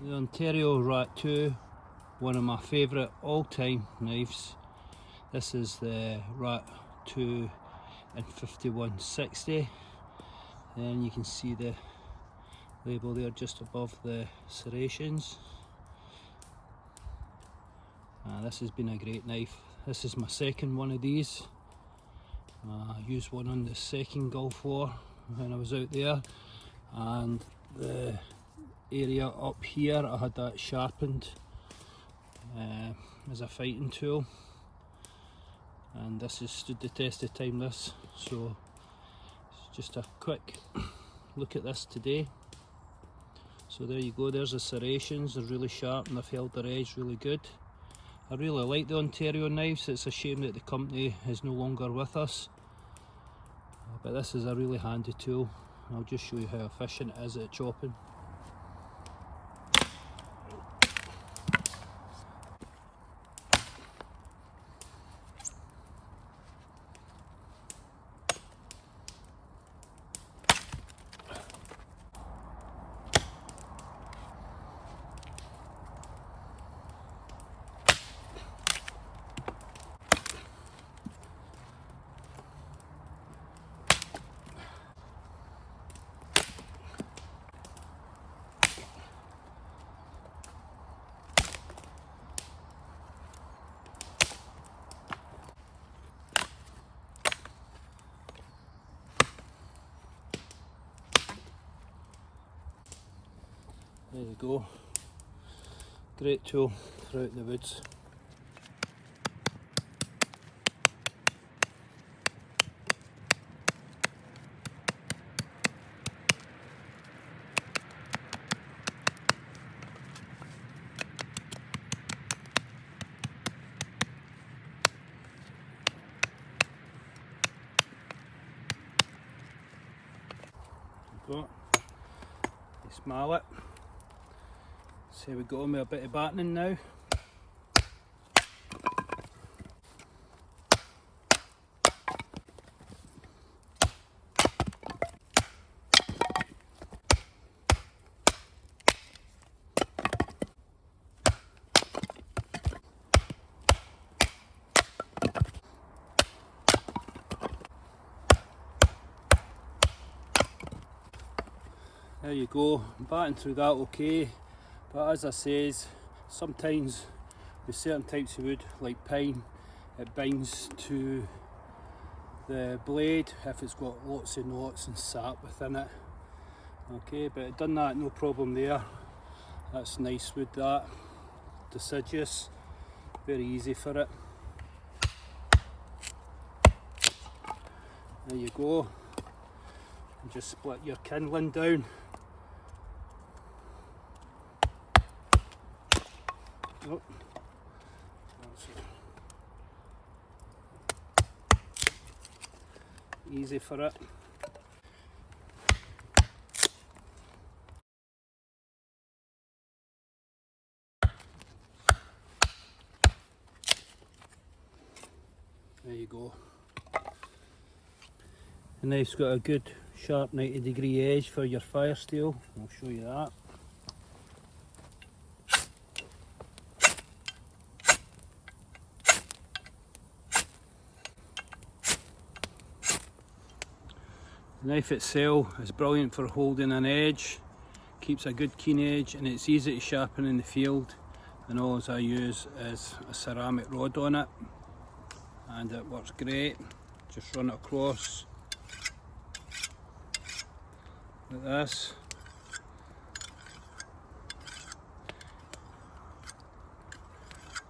The Ontario Rat 2, one of my favourite all-time knives. This is the Rat 2 in 5160. Then you can see the label there just above the serrations. This has been a great knife. This is my second one of these. I used one on the second Gulf War when I was out there, and the area up here I had that sharpened as a fighting tool, and this has stood the test of time, this. So it's just a quick look at this today. So there you go, there's the serrations. They're really sharp and they've held their edge really good. I really like the Ontario knives. It's a shame that the company is no longer with us, but this is a really handy tool. I'll just show you how efficient it is at chopping. There you go, great tool for out in the woods. There you go, you smell it. So we go on with a bit of battening now. There you go, batting through that okay. But as I says, sometimes with certain types of wood like pine, it binds to the blade if it's got lots of knots and sap within it. Okay, but it done that, no problem there. That's nice wood, that. Deciduous, very easy for it. There you go. And just split your kindling down. Oh. Easy for it. There you go. The knife's got a good sharp 90-degree edge for your fire steel. I'll show you that. The knife itself is brilliant for holding an edge, keeps a good keen edge, and it's easy to sharpen in the field. And all I use is a ceramic rod on it, and it works great. Just run it across like this.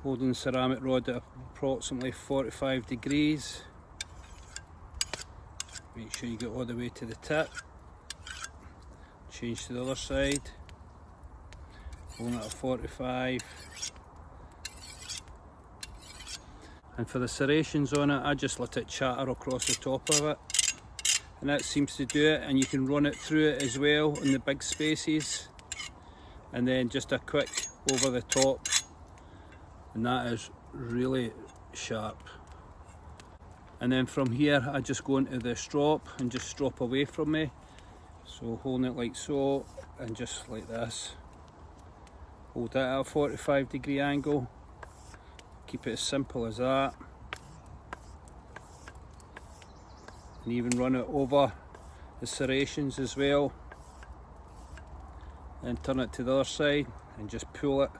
Holding the ceramic rod at approximately 45 degrees. Make sure you get all the way to the tip. Change to the other side. Holding it at 45. And for the serrations on it, I just let it chatter across the top of it. And that seems to do it, and you can run it through it as well in the big spaces. And then just a quick over the top. And that is really sharp. And then from here I just go into the strop and just strop away from me. So holding it like so and just like this. Hold it at a 45-degree angle. Keep it as simple as that. And even run it over the serrations as well. Then turn it to the other side and just pull it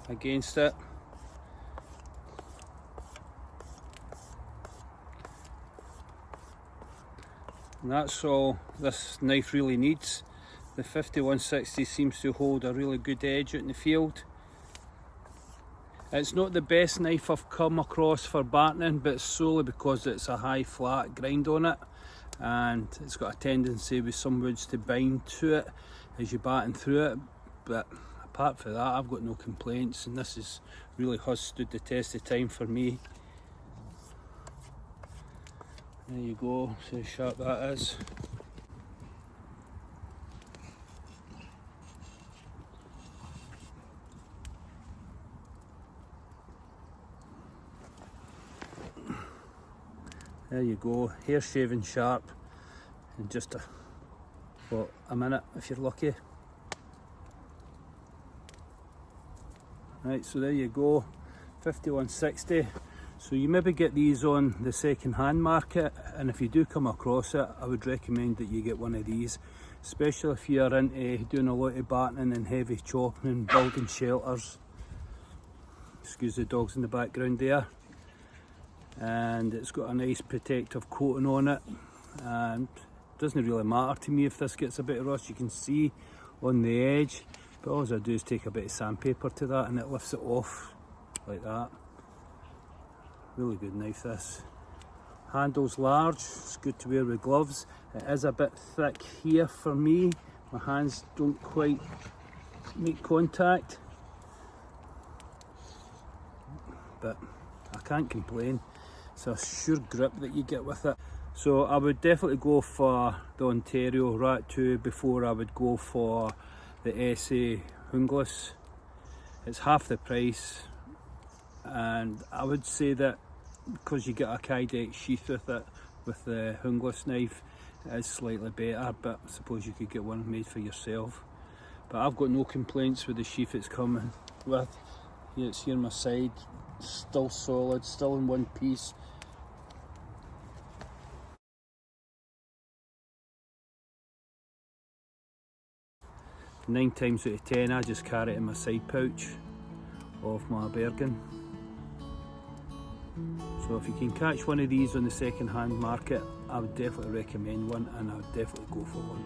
against it. And that's all this knife really needs. The 5160 seems to hold a really good edge out in the field. It's not the best knife I've come across for battening, but solely because it's a high flat grind on it, and it's got a tendency with some woods to bind to it as you batten through it. But apart from that, I've got no complaints, and this has really stood the test of time for me. There you go, see how sharp that is. There you go, hair shaving sharp in just a minute if you're lucky. Right, so there you go, 5160. So you maybe get these on the second-hand market, and if you do come across it, I would recommend that you get one of these, especially if you're into doing a lot of battening and heavy chopping and building shelters. Excuse the dogs in the background there. And it's got a nice protective coating on it, and it doesn't really matter to me if this gets a bit of rust. You can see on the edge, but all I do is take a bit of sandpaper to that and it lifts it off like that. Really good knife this. Handle's large, it's good to wear with gloves. It is a bit thick here for me, my hands don't quite make contact, but I can't complain. It's a sure grip that you get with it. So I would definitely go for the Ontario Rat 2 before I would go for the SA Hungless. It's half the price, and I would say that because you get a Kydex sheath with it, with the Hungless knife, it is slightly better, but I suppose you could get one made for yourself. But I've got no complaints with the sheath it's coming with. Here, it's here on my side, still solid, still in one piece. Nine times out of 10 I just carry it in my side pouch of my Bergen. So if you can catch one of these on the second hand market, I would definitely recommend one, and I would definitely go for one.